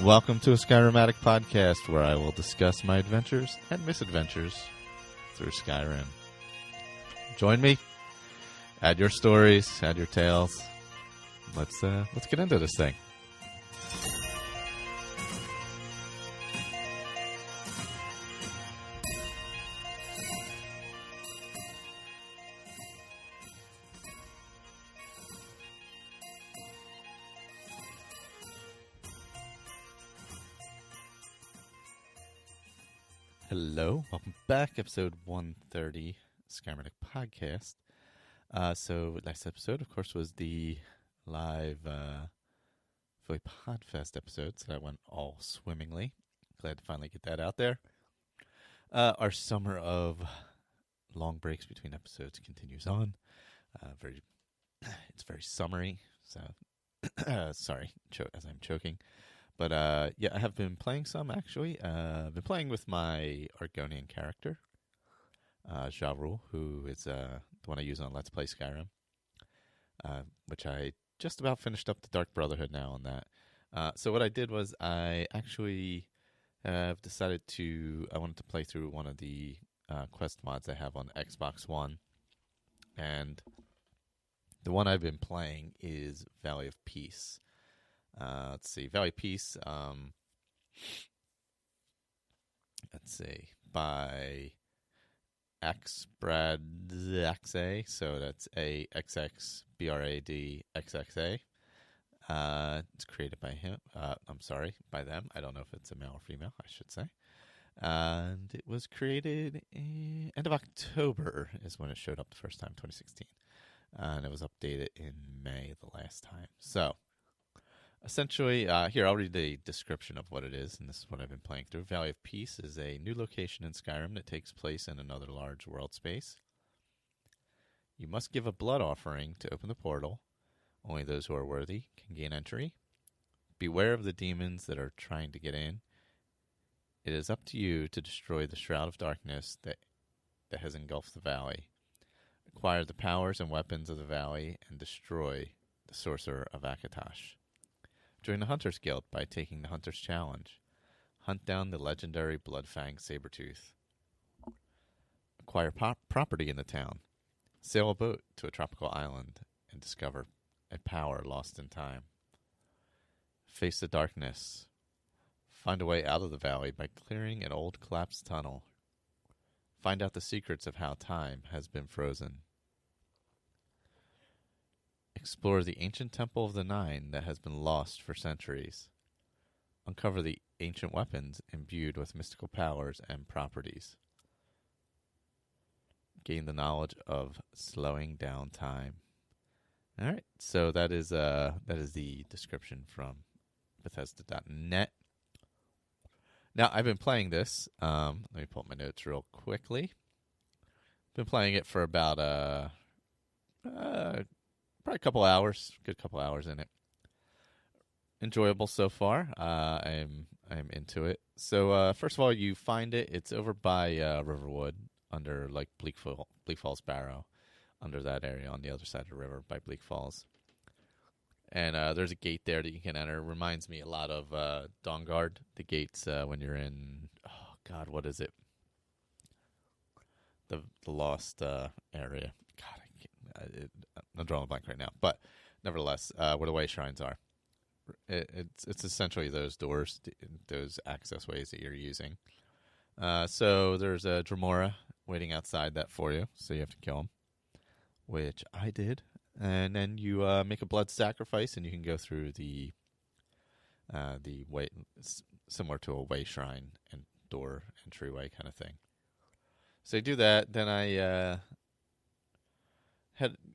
Welcome to a Skyrim Addict podcast, where I will discuss my adventures and misadventures through Skyrim. Join me. Add your stories. Add your tales. Let's get into this thing. Hello, welcome back, episode 130, Skyrim Addict podcast. So last episode, of course, was the live Philly Podfest episode, so that went all swimmingly. Glad to finally get that out there. Our summer of long breaks between episodes continues on. It's very summery, so sorry as I'm choking. But, yeah, I have been playing some, actually. I've been playing with my Argonian character, Jarul, who is the one I use on Let's Play Skyrim, which I just about finished up the Dark Brotherhood now on that. So what I did was I actually have decided I wanted to play through one of the quest mods I have on Xbox One. And the one I've been playing is Valley of Peace. Let's see, Valley of Peace, by ASA, so that's AXXBRADXXA. It's created by him, by them. I don't know if it's a male or female, I should say. And it was created end of October is when it showed up the first time, 2016. And it was updated in May the last time. So, essentially, here, I'll read the description of what it is, and this is what I've been playing through. Valley of Peace is a new location in Skyrim that takes place in another large world space. You must give a blood offering to open the portal. Only those who are worthy can gain entry. Beware of the demons that are trying to get in. It is up to you to destroy the Shroud of Darkness that has engulfed the valley. Acquire the powers and weapons of the valley and destroy the Sorcerer of Akatosh. Join the Hunters Guild by taking the Hunter's Challenge. Hunt down the legendary Bloodfang Sabretooth. Acquire property in the town. Sail a boat to a tropical island and discover a power lost in time. Face the darkness. Find a way out of the valley by clearing an old collapsed tunnel. Find out the secrets of how time has been frozen. Explore the ancient Temple of the Nine that has been lost for centuries. Uncover the ancient weapons imbued with mystical powers and properties. Gain the knowledge of slowing down time. All right, so that is the description from Bethesda.net. Now, I've been playing this. Let me pull up my notes real quickly. Been playing it for about probably a couple hours, good couple hours in it. Enjoyable so far. I'm into it. So first of all, you find it. It's over by Riverwood, under like Bleak Falls Barrow, under that area on the other side of the river by Bleak Falls. And there's a gate there that you can enter. Reminds me a lot of Dawnguard, the gates when you're in. Oh God, what is it? The lost area. God, I'm drawing a blank right now, but nevertheless, where the way shrines are, it's essentially those doors, those access ways that you're using. So there's a Dremora waiting outside that for you, so you have to kill him, which I did, and then you make a blood sacrifice, and you can go through the way similar to a way shrine and door entryway kind of thing. So you do that, then I.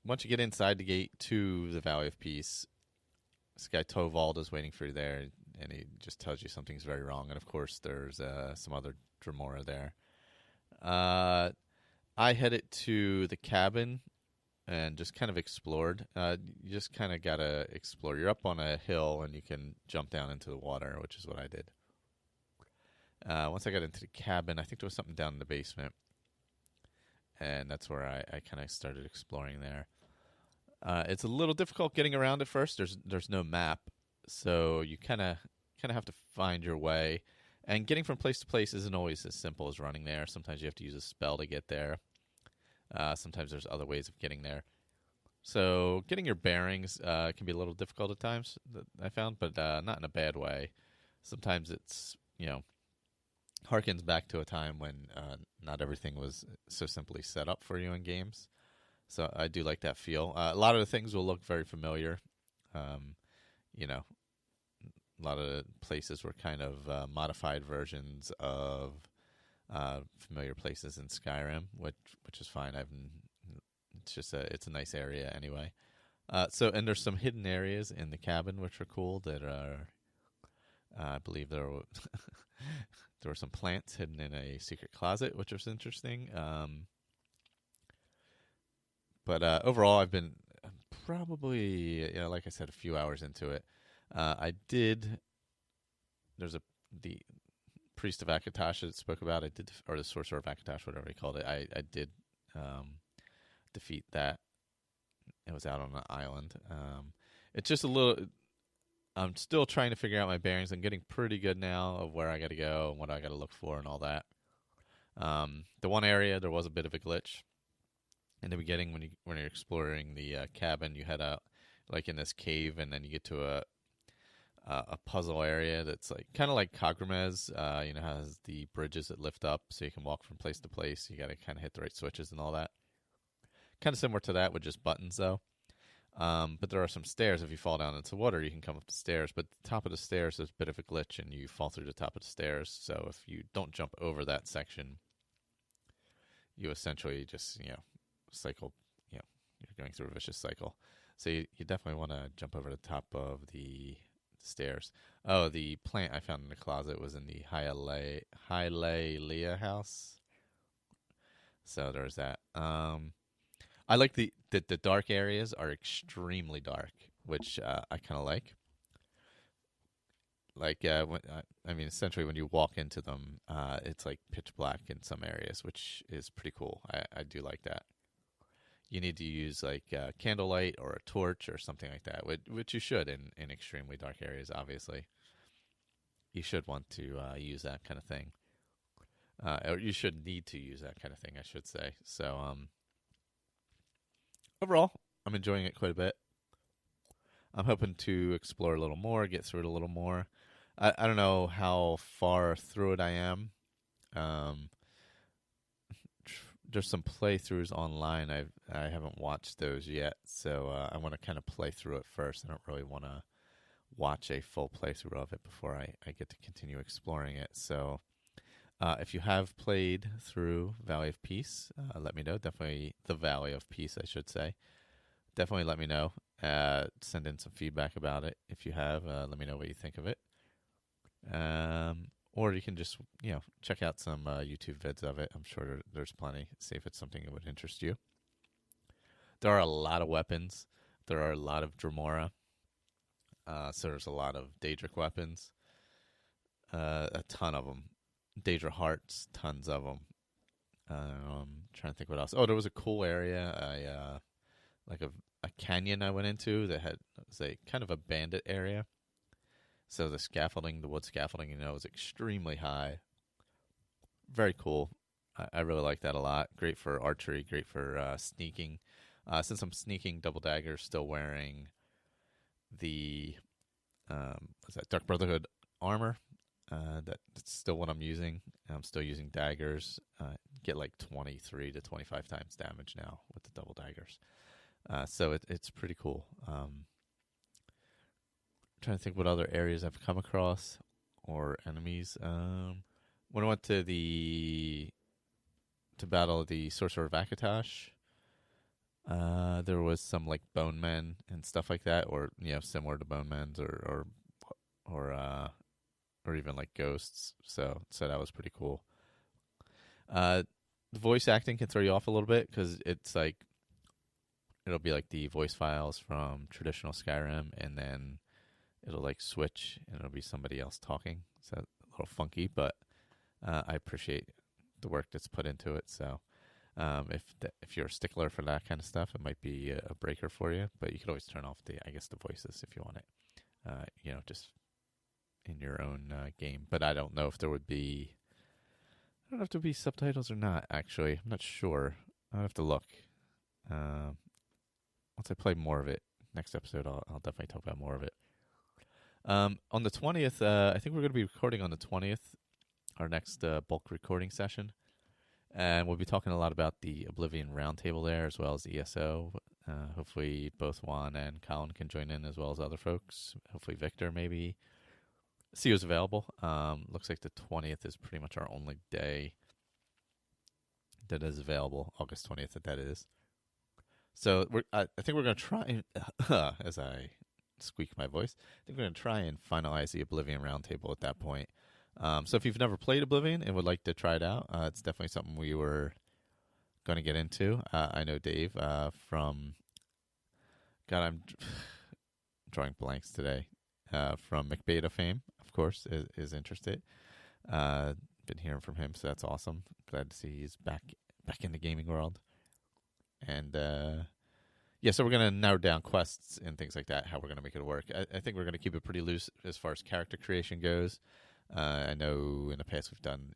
Once you get inside the gate to the Valley of Peace, this guy Tovald is waiting for you there, and he just tells you something's very wrong. And of course, there's some other Dremora there. I headed to the cabin and just kind of explored. You just kind of gotta explore. You're up on a hill, and you can jump down into the water, which is what I did. Once I got into the cabin, I think there was something down in the basement. And that's where I kind of started exploring there. It's a little difficult getting around at first. There's no map, so you kind of kind of have to find your way. And getting from place to place isn't always as simple as running there. Sometimes you have to use a spell to get there. Sometimes there's other ways of getting there. So getting your bearings can be a little difficult at times, I found, but not in a bad way. Sometimes it's, harkens back to a time when not everything was so simply set up for you in games. So I do like that feel. A lot of the things will look very familiar. A lot of the places were kind of modified versions of familiar places in Skyrim, which is fine. It's a nice area anyway. And there's some hidden areas in the cabin which are cool that are, I believe there were some plants hidden in a secret closet, which was interesting. But overall, I've been probably, like I said, a few hours into it. The Priest of Akatosh that spoke about, or the Sorcerer of Akatosh, whatever he called it. I did defeat that. It was out on an island. It's just a little. I'm still trying to figure out my bearings. I'm getting pretty good now of where I got to go and what I got to look for and all that. The one area there was a bit of a glitch in the beginning when you're exploring the cabin. You head out like in this cave, and then you get to a puzzle area that's like kind of like Kagramez. Has the bridges that lift up so you can walk from place to place. You got to kind of hit the right switches and all that. Kind of similar to that with just buttons, though. But there are some stairs. If you fall down into water, you can come up the stairs. But the top of the stairs is a bit of a glitch, and you fall through the top of the stairs. So if you don't jump over that section, you essentially just, cycle, you're going through a vicious cycle. So you definitely want to jump over the top of the stairs. Oh, the plant I found in the closet was in the Hylalia house. So there's that. I like the dark areas are extremely dark, which I kind of like. Essentially when you walk into them, it's like pitch black in some areas, which is pretty cool. I do like that. You need to use like candlelight or a torch or something like that, which you should in extremely dark areas, obviously. You should want to use that kind of thing. Or you should need to use that kind of thing, I should say. So, overall, I'm enjoying it quite a bit. I'm hoping to explore a little more, get through it a little more. I don't know how far through it I am. There's some playthroughs online. I haven't watched those yet, so I want to kind of play through it first. I don't really want to watch a full playthrough of it before I get to continue exploring it. So if you have played through Valley of Peace, let me know. Definitely the Valley of Peace, I should say. Definitely let me know. Send in some feedback about it. If you have, let me know what you think of it. Or you can just, check out some YouTube vids of it. I'm sure there's plenty. See if it's something that would interest you. There are a lot of weapons. There are a lot of Dremora. So there's a lot of Daedric weapons. A ton of them. Daedra hearts, tons of them. Trying to think what else. Oh, there was a cool area. Like a canyon I went into that was a kind of a bandit area. So the wood scaffolding, was extremely high. Very cool. I really like that a lot. Great for archery, great for sneaking. Since I'm sneaking double daggers, still wearing the Dark Brotherhood armor. That's still what I'm using. I'm still using daggers. Get like 23 to 25 times damage now with the double daggers. So it's pretty cool. Trying to think what other areas I've come across or enemies. When I went to battle the Sorcerer of Akatosh, there was some like bone men and stuff like that, or similar to bone men, or even like ghosts. So that was pretty cool. The voice acting can throw you off a little bit because it's like it'll be like the voice files from traditional Skyrim, and then it'll like switch and it'll be somebody else talking. So a little funky, but I appreciate the work that's put into it. So if you're a stickler for that kind of stuff, it might be a breaker for you. But you could always turn off the voices if you want it. Just in your own game. But I don't know if there would be. I don't know if there would be subtitles or not. Actually, I'm not sure. I'll have to look. Once I play more of it, next episode, I'll definitely talk about more of it. On the 20th, I think we're going to be recording on the 20th, our next bulk recording session. And we'll be talking a lot about the Oblivion Roundtable there, as well as ESO. Hopefully both Juan and Colin can join in, as well as other folks. Hopefully Victor, maybe. See who's available. Looks like the 20th is pretty much our only day that is available. August 20th, that is. So I think we're going to try, as I squeak my voice, I think we're going to try and finalize the Oblivion Roundtable at that point. So if you've never played Oblivion and would like to try it out, it's definitely something we were going to get into. I know Dave from, God, I'm drawing blanks today, from McBeta fame, of course, is interested. Been hearing from him, so that's awesome. Glad to see he's back in the gaming world. And so we're going to narrow down quests and things like that, how we're going to make it work. I think we're going to keep it pretty loose as far as character creation goes. I know in the past we've done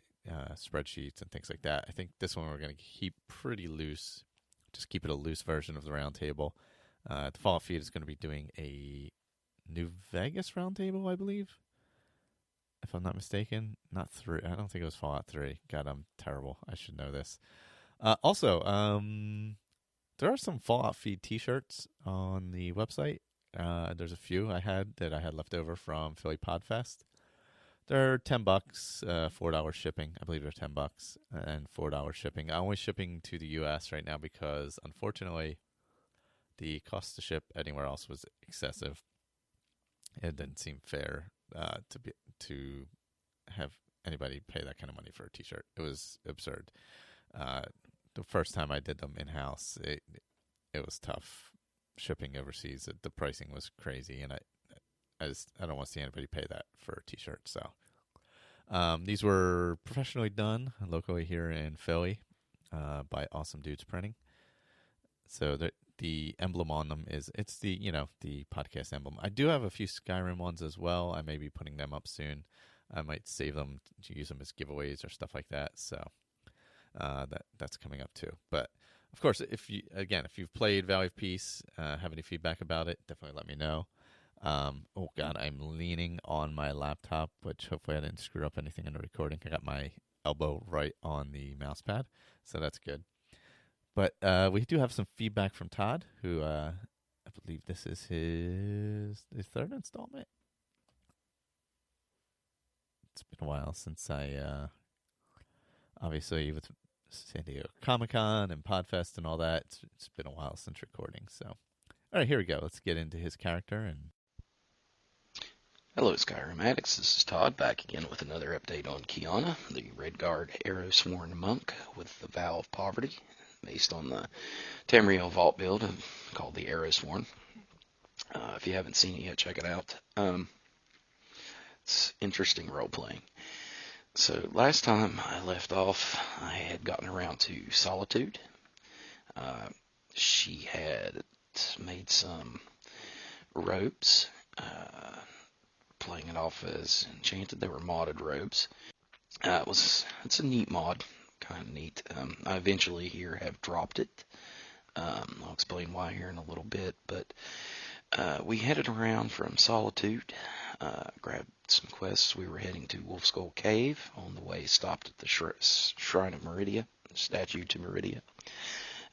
spreadsheets and things like that. I think this one we're going to keep pretty loose, just keep it a loose version of the roundtable. The Fallout feed is going to be doing a New Vegas roundtable, I believe, if I'm not mistaken. Not 3. I don't think it was Fallout 3. God, I'm terrible. I should know this. Also, there are some Fallout feed T-shirts on the website. There's a few I had left over from Philly Podfest. They're $10, $4 shipping. I believe they're $10 and $4 shipping. I'm only shipping to the U.S. right now because, unfortunately, the cost to ship anywhere else was excessive. It didn't seem fair to have anybody pay that kind of money for a T-shirt. It was absurd. The first time I did them in-house, it was tough shipping overseas. The pricing was crazy, and I don't want to see anybody pay that for a T-shirt. So these were professionally done locally here in Philly by Awesome Dudes Printing. So the emblem on them it's the podcast emblem. I do have a few Skyrim ones as well. I may be putting them up soon. I might save them to use them as giveaways or stuff like that. So that's coming up too. But of course, if you've played Valley of Peace, have any feedback about it, definitely let me know. Oh God, I'm leaning on my laptop, which hopefully I didn't screw up anything in the recording. I got my elbow right on the mouse pad, so that's good. But we do have some feedback from Todd, who I believe this is his third installment. It's been a while since I, obviously with San Diego Comic-Con and Podfest and all that, it's been a while since recording. So, all right, here we go. Let's get into his character. And hello, Skyrim Addicts. This is Todd, back again with another update on Kiana, the Red Guard Arrow-sworn monk with the Vow of Poverty, based on the Tamriel Vault build called the Arrow-sworn. If you haven't seen it yet, check it out. It's interesting role-playing. So last time I left off, I had gotten around to Solitude. She had made some robes, playing it off as enchanted. They were modded robes. It's a neat mod, kind of neat. I eventually here have dropped it. I'll explain why here in a little bit, but we headed around from Solitude, grabbed some quests. We were heading to Wolf Skull Cave. On the way, stopped at the Shrine of Meridia, the statue to Meridia.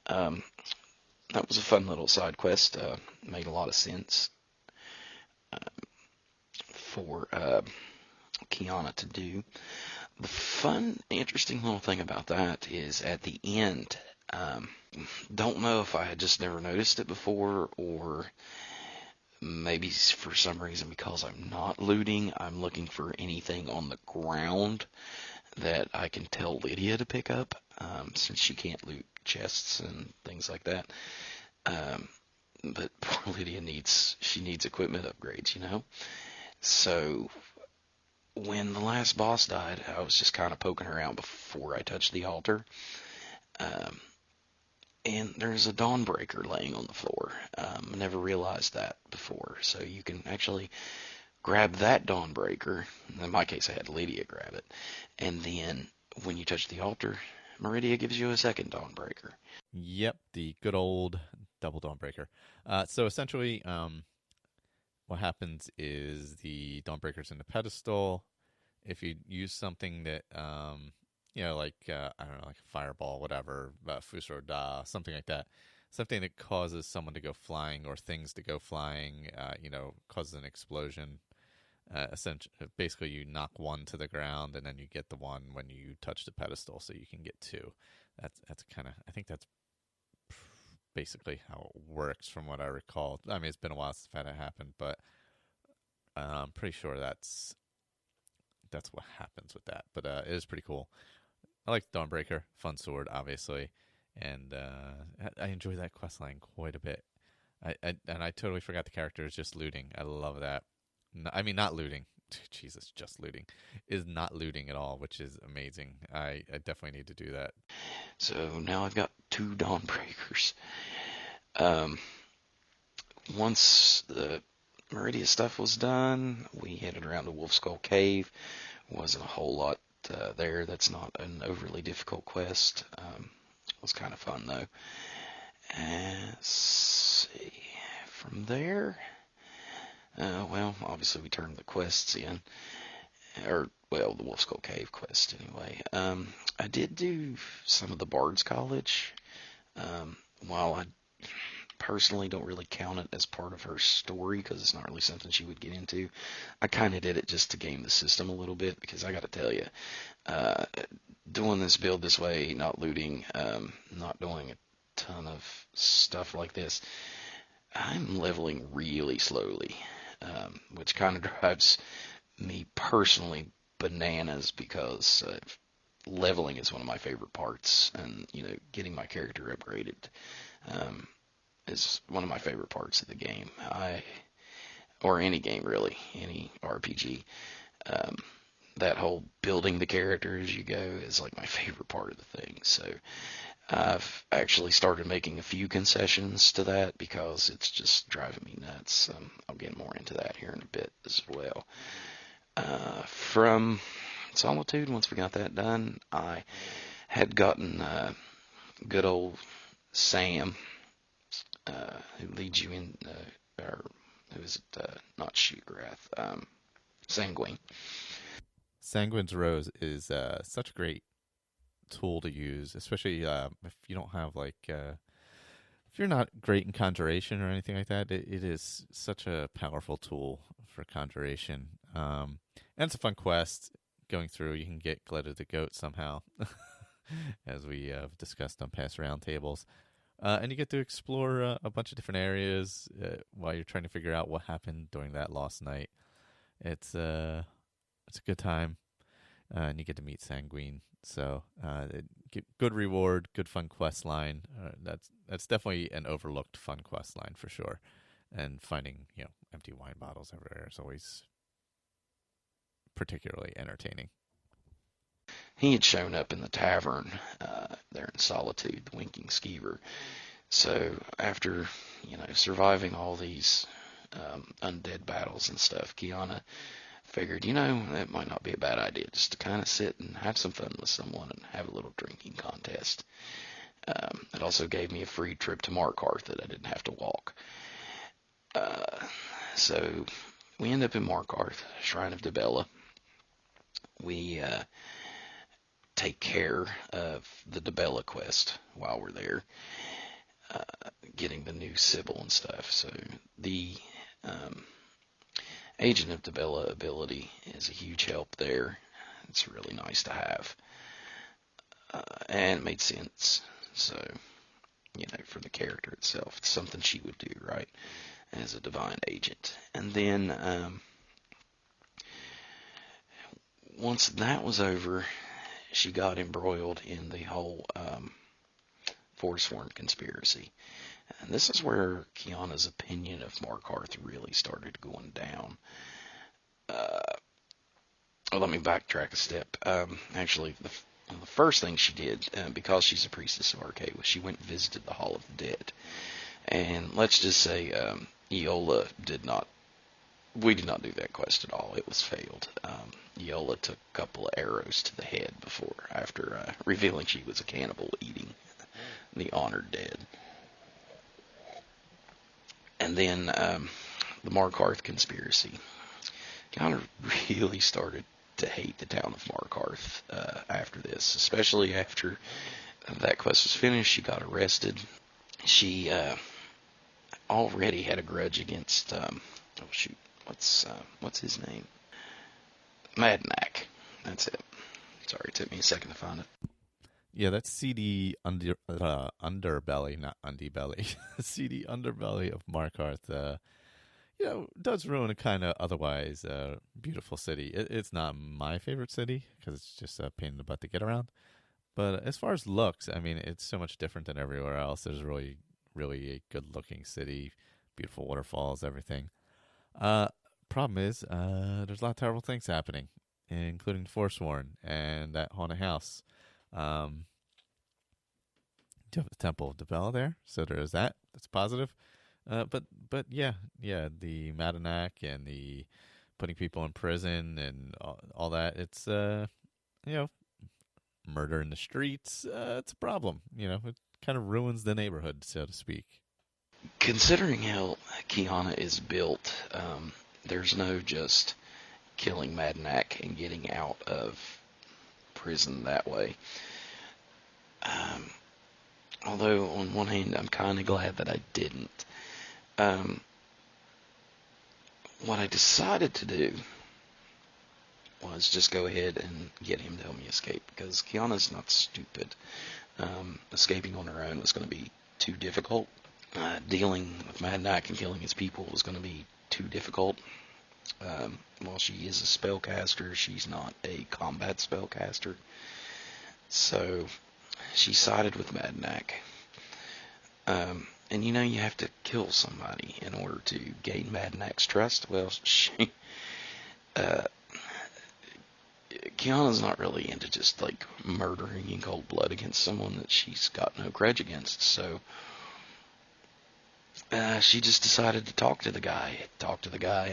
That was a fun little side quest. Made a lot of sense for Kiana to do. The fun, interesting little thing about that is at the end, don't know if I had just never noticed it before, or maybe for some reason because I'm not looting, I'm looking for anything on the ground that I can tell Lydia to pick up, since she can't loot chests and things like that. But poor Lydia needs equipment upgrades, So when the last boss died, I was just kind of poking around before I touched the altar. And there's a Dawnbreaker laying on the floor. I never realized that before. So you can actually grab that Dawnbreaker. In my case, I had Lydia grab it. And then when you touch the altar, Meridia gives you a second Dawnbreaker. Yep, the good old double Dawnbreaker. So essentially, what happens is the Dawnbreaker's in the pedestal. If you use something that, like, I don't know, like a fireball, whatever, Fusro Da, something like that, something that causes someone to go flying or things to go flying, causes an explosion. Basically, you knock one to the ground, and then you get the one when you touch the pedestal, so you can get two. That's kind of, I think that's basically how it works from what I recall. I mean, it's been a while since I've had it happen, but I'm pretty sure that's what happens with that. But it is pretty cool. I like Dawnbreaker, fun sword, obviously, and I enjoy that quest line quite a bit. I totally forgot the character is just looting. I love that. I mean, not looting. Jesus, just looting is not looting at all, which is amazing. I definitely need to do that. So now I've got 2 Dawnbreakers. Once the Meridia stuff was done, we headed around to Wolf Skull Cave. Wasn't a whole lot there. That's not an overly difficult quest. It was kind of fun though. Let's see. From there, obviously we turned the quests in. The Wolf Skull Cave quest anyway. I did do some of the Bard's College. While I personally don't really count it as part of her story because it's not really something she would get into, I kind of did it just to game the system a little bit, because I got to tell you, doing this build this way, not looting, not doing a ton of stuff like this, I'm leveling really slowly, which kind of drives me personally bananas, because leveling is one of my favorite parts, and getting my character upgraded is one of my favorite parts of the game. Or any game really, any RPG. That whole building the character as you go is like my favorite part of the thing. So I've actually started making a few concessions to that because it's just driving me nuts. I'll get more into that here in a bit as well. From Solitude, once we got that done, I had gotten good old Sam, who leads you in, or who is it? Not Shootgrath, Sanguine. Sanguine's Rose is such a great tool to use, especially if you don't have if you're not great in conjuration or anything like that. It is such a powerful tool for conjuration, and it's a fun quest going through. You can get Glitter the Goat somehow, as we have discussed on past roundtables. And you get to explore a bunch of different areas while you're trying to figure out what happened during that lost night. It's a good time, and you get to meet Sanguine. So good reward, good fun quest line. That's definitely an overlooked fun quest line for sure. And finding empty wine bottles everywhere is always particularly entertaining. He had shown up in the tavern there in Solitude, the Winking Skeever. So after surviving all these undead battles and stuff, Kiana figured, that might not be a bad idea, just to kind of sit and have some fun with someone and have a little drinking contest. It also gave me a free trip to Markarth that I didn't have to walk. So we end up in Markarth, Shrine of Dibella. We take care of the Dibella quest while we're there, getting the new Sybil and stuff. So the Agent of Dibella ability is a huge help there. It's really nice to have. And it made sense. So, for the character itself, it's something she would do, right, as a divine agent. And then, once that was over, she got embroiled in the whole Forsworn conspiracy. And this is where Kiana's opinion of Markarth really started going down. Let me backtrack a step. Actually, the first thing she did, because she's a priestess of Arcade, was she went and visited the Hall of the Dead. And let's just say Eola did not we did not do that quest at all. It was failed. Yola took a couple of arrows to the head after revealing she was a cannibal eating the honored dead. And then the Markarth conspiracy. Kind of really started to hate the town of Markarth after this, especially after that quest was finished. She got arrested. She already had a grudge against what's his name? Madnak. That's it. Sorry, it took me a second to find it. Yeah, that's seedy underbelly, not undie-belly. Seedy underbelly of Markarth. Does ruin a kind of otherwise beautiful city. It's not my favorite city because it's just a pain in the butt to get around. But as far as looks, I mean, it's so much different than everywhere else. There's really, really a good-looking city, beautiful waterfalls, everything. Problem is, there's a lot of terrible things happening, including Forsworn and that haunted house. You have the Temple of Debella there, so there is that. That's positive. But yeah, the Madanac and the putting people in prison and all that. It's murder in the streets. It's a problem. It kind of ruins the neighborhood, so to speak. Considering how Kiana is built, there's no just killing Madanac and getting out of prison that way. Although, on one hand, I'm kind of glad that I didn't. What I decided to do was just go ahead and get him to help me escape, because Kiana's not stupid. Escaping on her own was going to be too difficult. Dealing with Madanac and killing his people was going to be too difficult. While she is a spellcaster, she's not a combat spellcaster. So she sided with Madanac. And you have to kill somebody in order to gain Madanac's trust. Well, Kiana's not really into just like murdering in cold blood against someone that she's got no grudge against. So she just decided to talk to the guy,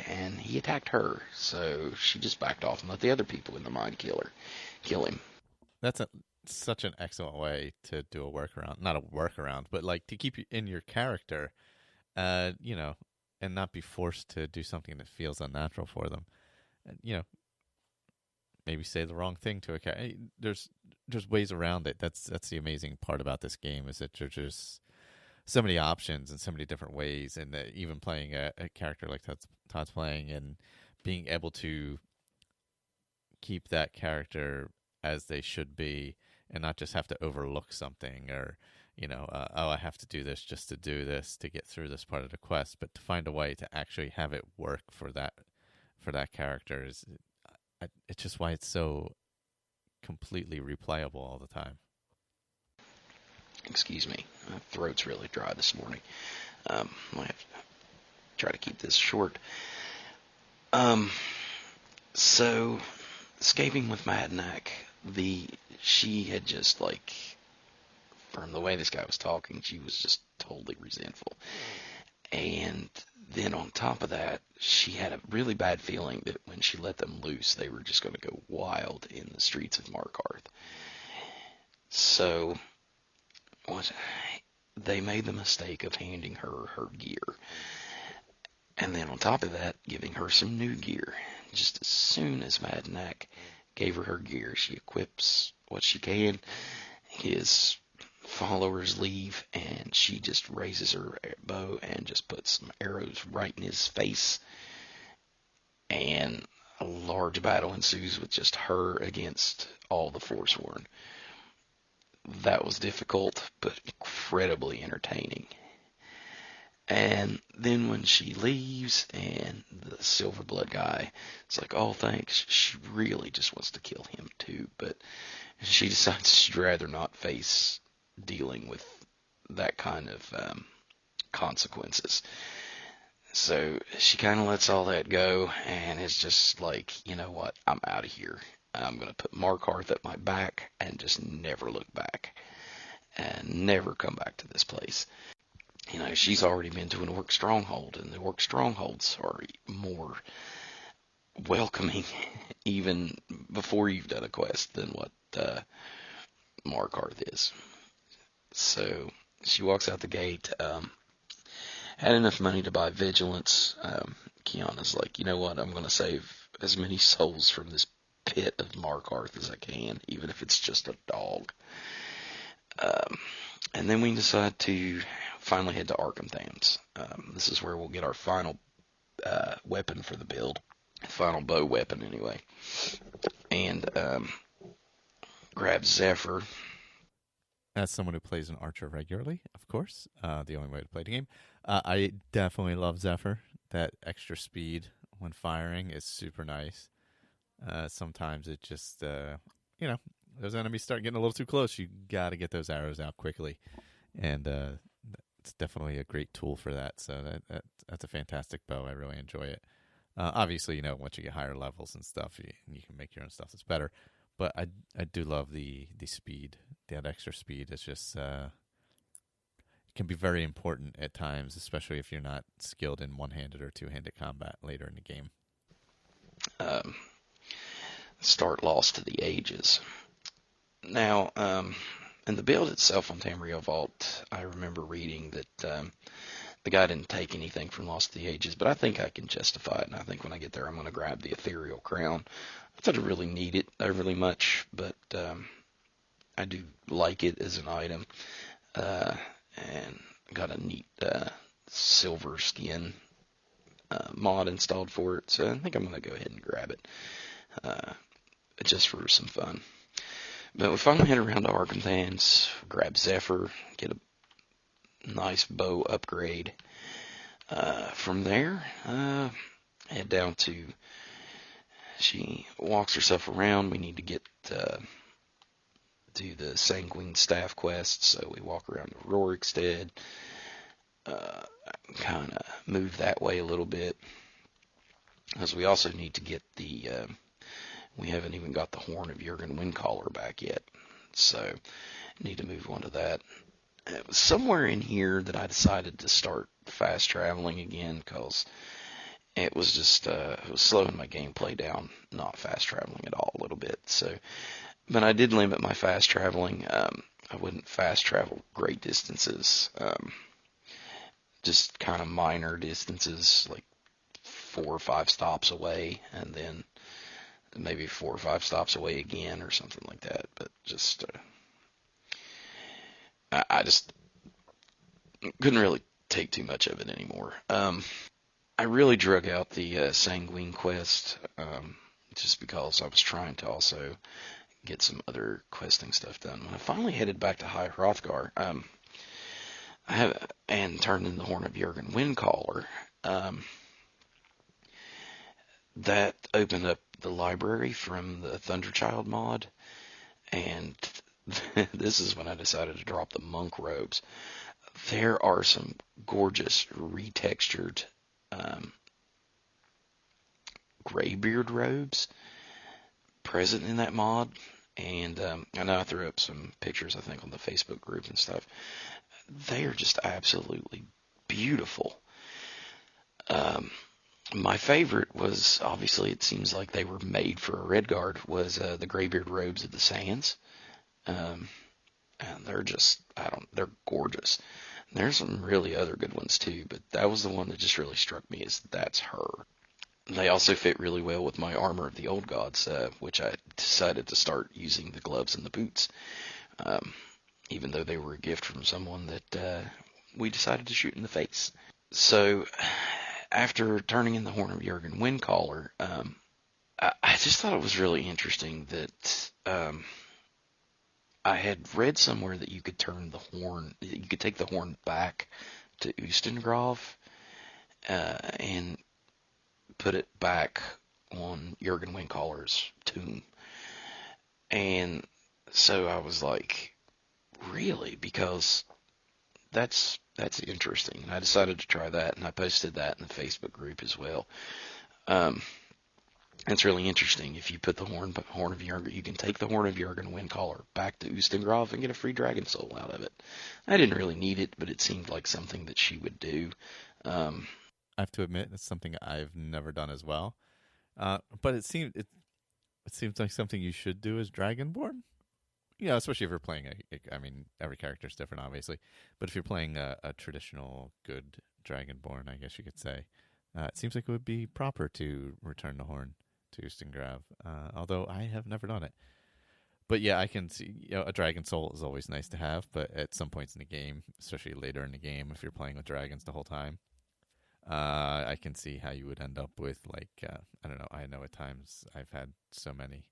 and he attacked her. So she just backed off and let the other people in the mine kill him. That's such an excellent way to do a workaround. Not a workaround, but like to keep you in your character, and not be forced to do something that feels unnatural for them. Maybe say the wrong thing to a character. There's ways around it. That's the amazing part about this game, is that there's just so many options and so many different ways, and even playing a character like Todd's playing and being able to keep that character as they should be, and not just have to overlook something or, I have to do this just to do this to get through this part of the quest, but to find a way to actually have it work for that character is, it's just why it's so completely replayable all the time. Excuse me, my throat's really dry this morning. I have to try to keep this short. So, escaping with Madanac, she had just like, from the way this guy was talking, she was just totally resentful. And then on top of that, she had a really bad feeling that when she let them loose, they were just going to go wild in the streets of Markarth. So they made the mistake of handing her gear. And then on top of that, giving her some new gear. Just as soon as Madanac gave her gear, she equips what she can. His followers leave, and she just raises her bow and just puts some arrows right in his face. And a large battle ensues with just her against all the Forsworn. That was difficult, but incredibly entertaining. And then when she leaves, and the Silverblood guy, it's like, oh, thanks. She really just wants to kill him too, but she decides she'd rather not face dealing with that kind of consequences. So she kind of lets all that go, and is just like, you know what, I'm out of here. I'm going to put Markarth at my back and just never look back, and never come back to this place. she's already been to an orc stronghold, and the orc strongholds are more welcoming even before you've done a quest than what Markarth is. So she walks out the gate, had enough money to buy vigilance. Kiana's like, you know what, I'm going to save as many souls from this pit of Markarth as I can, even if it's just a dog. And then we decide to finally head to Arkham. This is where we'll get our final weapon for the build. Final bow weapon, anyway. And grab Zephyr. As someone who plays an archer regularly, of course, the only way to play the game, I definitely love Zephyr. That extra speed when firing is super nice. Sometimes it just, those enemies start getting a little too close. You got to get those arrows out quickly. And it's definitely a great tool for that. So that's a fantastic bow. I really enjoy it. Obviously, once you get higher levels and stuff, you can make your own stuff that's better. But I do love the speed. That extra speed is just it can be very important at times, especially if you're not skilled in one-handed or two-handed combat later in the game. Start lost to the ages. Now, in the build itself on Tamriel Vault, I remember reading that the guy didn't take anything from Lost to the Ages, but I think I can justify it, and I think when I get there I'm going to grab the Ethereal Crown. I don't really need it overly much, but I do like it as an item, and got a neat silver skin mod installed for it, so I think I'm going to go ahead and grab it just for some fun. But we finally head around to Arkham, grab Zephyr, get a nice bow upgrade. From there, head down to, she walks herself around. We need to get do the Sanguine Staff quest, so we walk around to Rorikstead, kind of move that way a little bit, because we also need to get the, we haven't even got the Horn of Jurgen Windcaller back yet, so need to move on to that. It was somewhere in here that I decided to start fast traveling again, because it was just it was slowing my gameplay down, not fast traveling at all a little bit. So, but I did limit my fast traveling. I wouldn't fast travel great distances, just kind of minor distances, like 4 or 5 stops away, and then maybe 4 or 5 stops away again, or something like that. But just I just couldn't really take too much of it anymore. I really drug out the Sanguine quest, just because I was trying to also get some other questing stuff done. When I finally headed back to High Hrothgar, and turned in the Horn of Jurgen Windcaller, that opened up the library from the Thunderchild mod, and this is when I decided to drop the monk robes. There are some gorgeous retextured graybeard robes present in that mod, and I know I threw up some pictures, I think, on the Facebook group and stuff. They are just absolutely beautiful. My favorite was, obviously it seems like they were made for a Redguard, was the graybeard robes of the Sands. And they're just, they're gorgeous. There's some really other good ones too, but that was the one that just really struck me as that's her. They also fit really well with my Armor of the Old Gods, which I decided to start using the gloves and the boots, even though they were a gift from someone that we decided to shoot in the face. So after turning in the Horn of Jurgen Windcaller, I just thought it was really interesting that I had read somewhere that you could turn the horn, you could take the horn back to Ustengrav and put it back on Jurgen Windcaller's tomb. And so I was like, really? Because that's interesting. And I decided to try that, and I posted that in the Facebook group as well. It's really interesting. If you put the horn of Jurgen, you can take the horn of Jurgen Wind Caller back to Ustengrav and get a free dragon soul out of it. I didn't really need it, but it seemed like something that she would do. I have to admit, it's something I've never done as well. But it seems like something you should do as Dragonborn. Especially if you're playing I mean, every character is different, obviously. But if you're playing a traditional good Dragonborn, I guess you could say, it seems like it would be proper to return the horn to Ustengrav. Although I have never done it. But yeah, I can see, a dragon soul is always nice to have, but at some points in the game, especially later in the game, if you're playing with dragons the whole time, I can see how you would end up with, like, I don't know. I know at times I've had so many,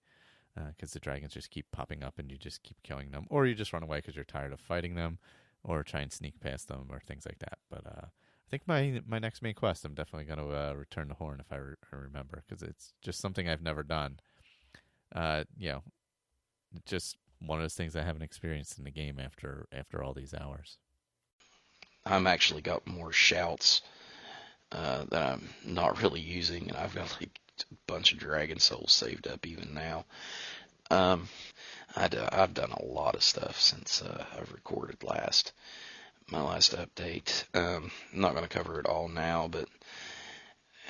because the dragons just keep popping up and you just keep killing them, or you just run away because you're tired of fighting them, or try and sneak past them, or things like that. But I think my next main quest, I'm definitely going to return the horn if I remember, because it's just something I've never done. Just one of those things I haven't experienced in the game after all these hours. I'm actually got more shouts that I'm not really using, and I've got like a bunch of dragon souls saved up even now. I've done a lot of stuff since I've recorded my last update. I'm not going to cover it all now, but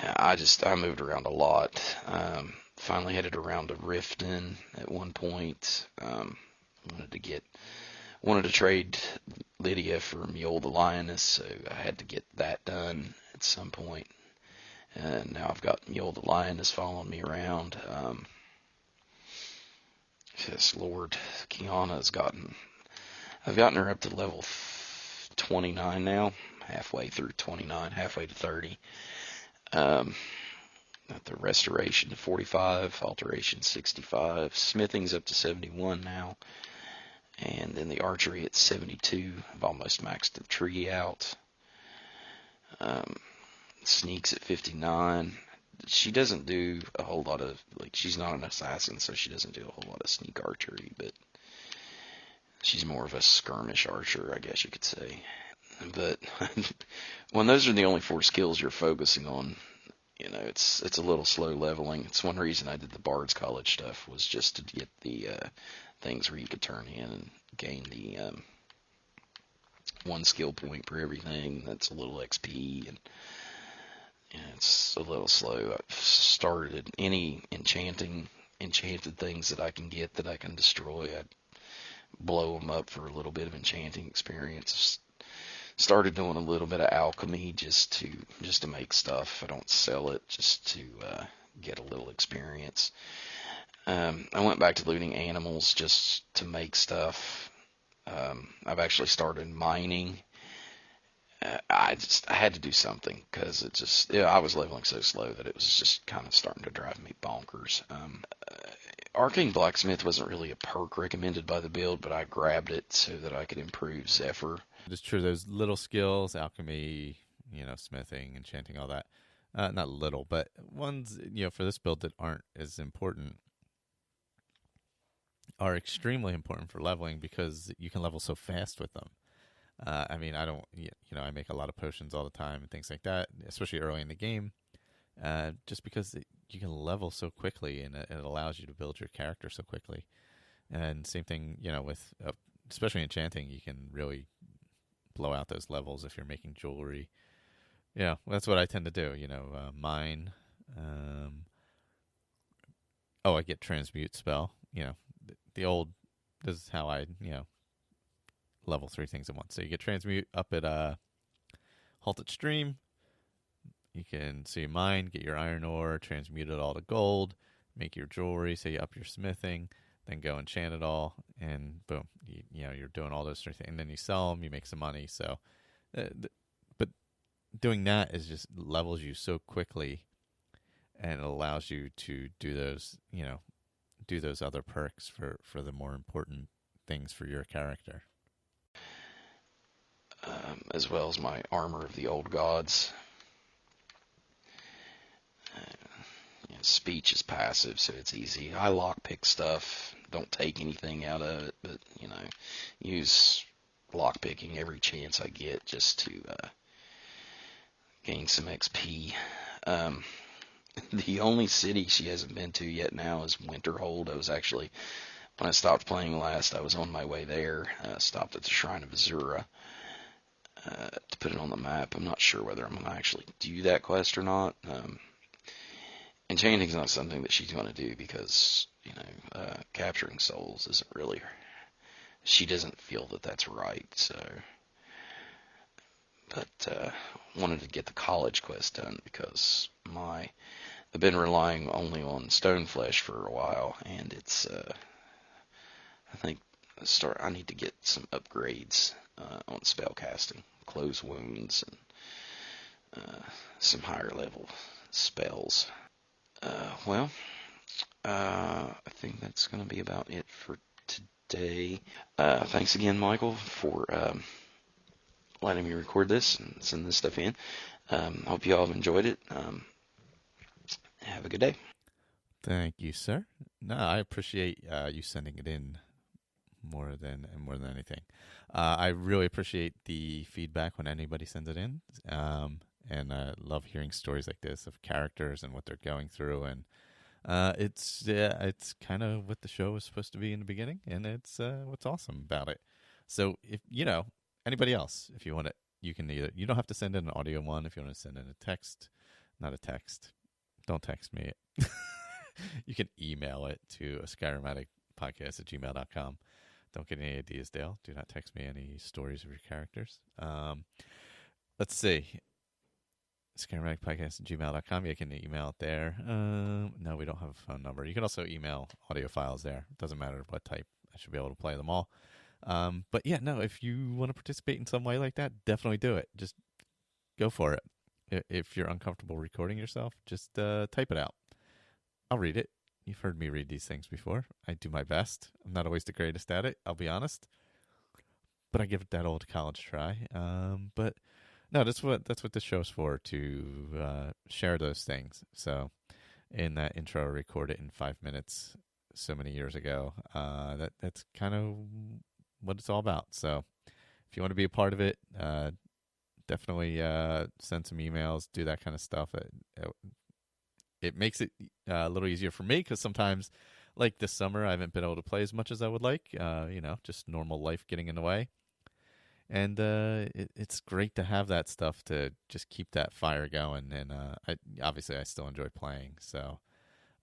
I moved around a lot. Finally headed around to Riften at one point. Wanted to trade Lydia for Mule the Lioness, so I had to get that done at some point. And now I've got Mule the Lioness following me around. Yes, Lord, I've gotten her up to level 29 now, halfway through 29, halfway to 30. The restoration to 45, alteration 65, smithing's up to 71 now, and then the archery at 72. I've almost maxed the tree out. Sneaks at 59. She doesn't do a whole lot of, she's not an assassin, so she doesn't do a whole lot of sneak archery, but she's more of a skirmish archer, I guess you could say. But when those are the only 4 skills you're focusing on, it's a little slow leveling. It's one reason I did the Bard's College stuff, was just to get the things where you could turn in and gain the 1 skill point for everything. That's a little XP, and it's a little slow. I've started any enchanted things that I can get that I can destroy. I blow them up for a little bit of enchanting experience. Started doing a little bit of alchemy just to make stuff. I don't sell it, just to get a little experience. I went back to looting animals just to make stuff. I've actually started mining. I had to do something, because I was leveling so slow that it was just kind of starting to drive me bonkers. Arcane Blacksmith wasn't really a perk recommended by the build, but I grabbed it so that I could improve Zephyr. It's true, those little skills, alchemy, smithing, enchanting, all that. Not little, but ones, for this build that aren't as important are extremely important for leveling, because you can level so fast with them. I mean, I don't, I make a lot of potions all the time and things like that, especially early in the game, just because you can level so quickly, and it allows you to build your character so quickly. And same thing, with especially enchanting, you can really blow out those levels if you're making jewelry. Yeah, that's what I tend to do. Mine. I get transmute spell. The old. This is how I level 3 things at once. So you get transmute up at Halted Stream. You can mine, get your iron ore, transmute it all to gold, make your jewelry. So you up your smithing, then go enchant it all, and boom, you're doing all those sort of things. And then you sell them, you make some money. So, but doing that is just levels you so quickly, and it allows you to do those, do those other perks for the more important things for your character. As well as my Armor of the Old Gods. Speech is passive, so it's easy. I lockpick stuff, don't take anything out of it, but, use lockpicking every chance I get just to gain some XP. The only city she hasn't been to yet now is Winterhold. I was actually, when I stopped playing last, I was on my way there. Stopped at the Shrine of Azura to put it on the map. I'm not sure whether I'm going to actually do that quest or not. Enchanting's not something that she's going to do because, capturing souls isn't really, she doesn't feel that that's right, so. But wanted to get the college quest done because I've been relying only on Stoneflesh for a while, and it's, I think, I need to get some upgrades on spellcasting, close wounds, and some higher level spells. I think that's going to be about it for today. Thanks again, Michael, for letting me record this and send this stuff in. Hope you all have enjoyed it. Have a good day. Thank you, sir. No, I appreciate you sending it in more than anything. I really appreciate the feedback when anybody sends it in, and I love hearing stories like this of characters and what they're going through. And it's kind of what the show was supposed to be in the beginning, and it's what's awesome about it. So if anybody else, if you want it, you can you don't have to send in an audio one. If you want to send in a text, not a text, don't text me. You can email it to askyrimaddictpodcast@gmail.com. Don't get any ideas, Dale. Do not text me any stories of your characters. Let's see. SkyrimAddictPodcast@gmail.com. You can email it there. No, we don't have a phone number. You can also email audio files there. It doesn't matter what type. I should be able to play them all. But yeah, no, if you want to participate in some way like that, definitely do it. Just go for it. If you're uncomfortable recording yourself, just type it out. I'll read it. You've heard me read these things before. I do my best. I'm not always the greatest at it, I'll be honest. But I give it that old college try. But no, that's what this show's for, to share those things. So in that intro, record it in 5 minutes so many years ago. That's kind of what it's all about. So if you want to be a part of it, definitely send some emails, do that kind of stuff. It makes it a little easier for me because sometimes, like this summer, I haven't been able to play as much as I would like. Just normal life getting in the way. And it's great to have that stuff to just keep that fire going. And obviously, I still enjoy playing. So,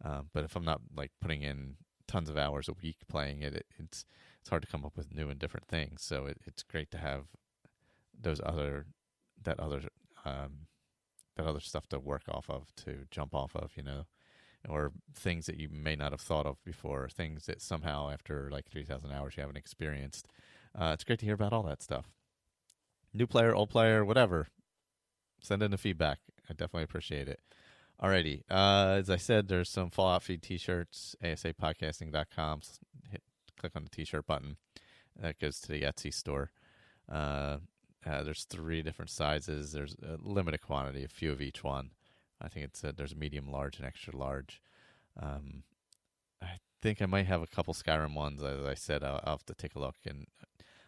but if I'm not like putting in tons of hours a week playing it, it's hard to come up with new and different things. So it's great to have that other stuff to work off of, to jump off of, or things that you may not have thought of before, things that somehow after like 3,000 hours you haven't experienced. It's great to hear about all that stuff. New player, old player, whatever. Send in the feedback. I definitely appreciate it. Alrighty. As I said, there's some Fallout Feed t-shirts, asapodcasting.com. Click on the t-shirt button. That goes to the Etsy store. There's 3 different sizes. There's a limited quantity, a few of each one. I think there's a medium, large, and extra large. I think I might have a couple Skyrim ones. As I said, I'll have to take a look, and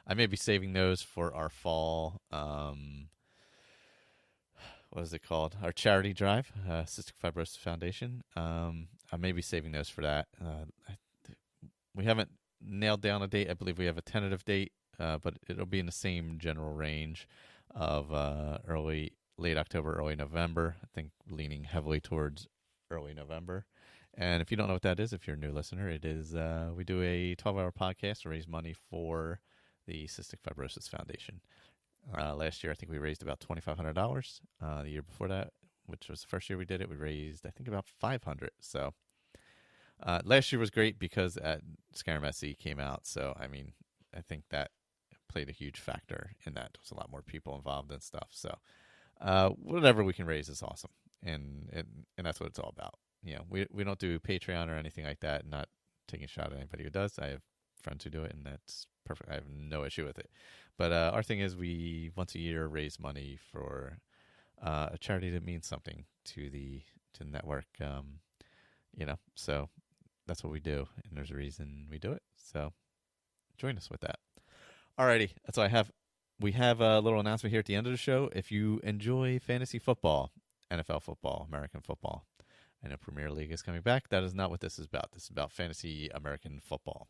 I may be saving those for our fall. What is it called? Our charity drive, Cystic Fibrosis Foundation. I may be saving those for that. We haven't nailed down a date. I believe we have a tentative date. But it'll be in the same general range of late October, early November. I think leaning heavily towards early November. And if you don't know what that is, if you're a new listener, it is we do a 12-hour podcast to raise money for the Cystic Fibrosis Foundation. Last year, I think we raised about $2,500. The year before that, which was the first year we did it, we raised, I think, about $500. So last year was great because Skyrim SE came out. So, I mean, I think that played a huge factor in that. There was a lot more people involved and stuff. So whatever we can raise is awesome. And that's what it's all about. We don't do Patreon or anything like that. Not taking a shot at anybody who does. I have friends who do it, and that's perfect. I have no issue with it. But our thing is we once a year raise money for a charity that means something to the network. So that's what we do, and there's a reason we do it. So join us with that. Alrighty, that's all I have. We have a little announcement here at the end of the show. If you enjoy fantasy football, NFL football, American football, I know Premier League is coming back. That is not what this is about. This is about fantasy American football.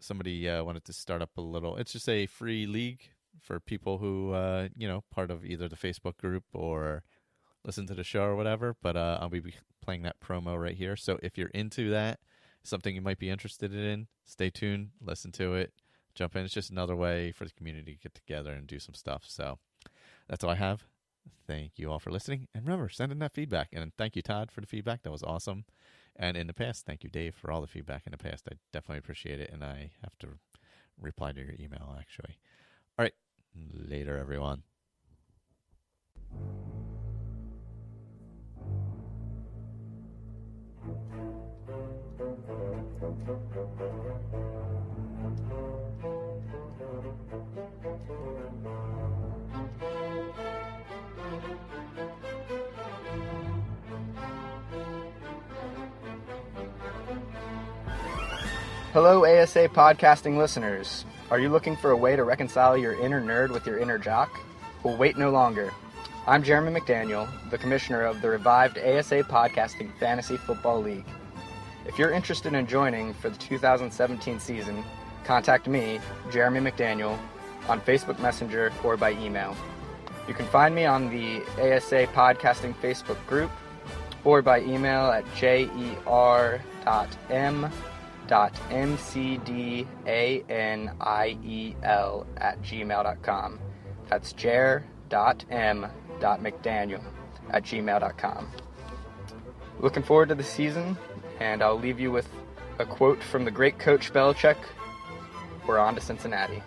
Somebody wanted to start up a little. It's just a free league for people who, part of either the Facebook group or listen to the show or whatever. But I'll be playing that promo right here. So if you're into that, something you might be interested in, stay tuned, listen to it, jump in. It's just another way for the community to get together and do some stuff. So that's all I have. Thank you all for listening. And remember, send in that feedback. And thank you, Todd, for the feedback. That was awesome. And in the past, thank you, Dave, for all the feedback in the past. I definitely appreciate it. And I have to reply to your email, actually. All right. Later, everyone. Hello, ASA Podcasting listeners. Are you looking for a way to reconcile your inner nerd with your inner jock? Well, wait no longer. I'm Jeremy McDaniel, the commissioner of the revived ASA Podcasting Fantasy Football League. If you're interested in joining for the 2017 season, contact me, Jeremy McDaniel, on Facebook Messenger or by email. You can find me on the ASA Podcasting Facebook group or by email at jer.mcdaniel@gmail.com. That's jer.m.mcdaniel@gmail.com. Looking forward to the season, and I'll leave you with a quote from the great Coach Belichick. We're on to Cincinnati.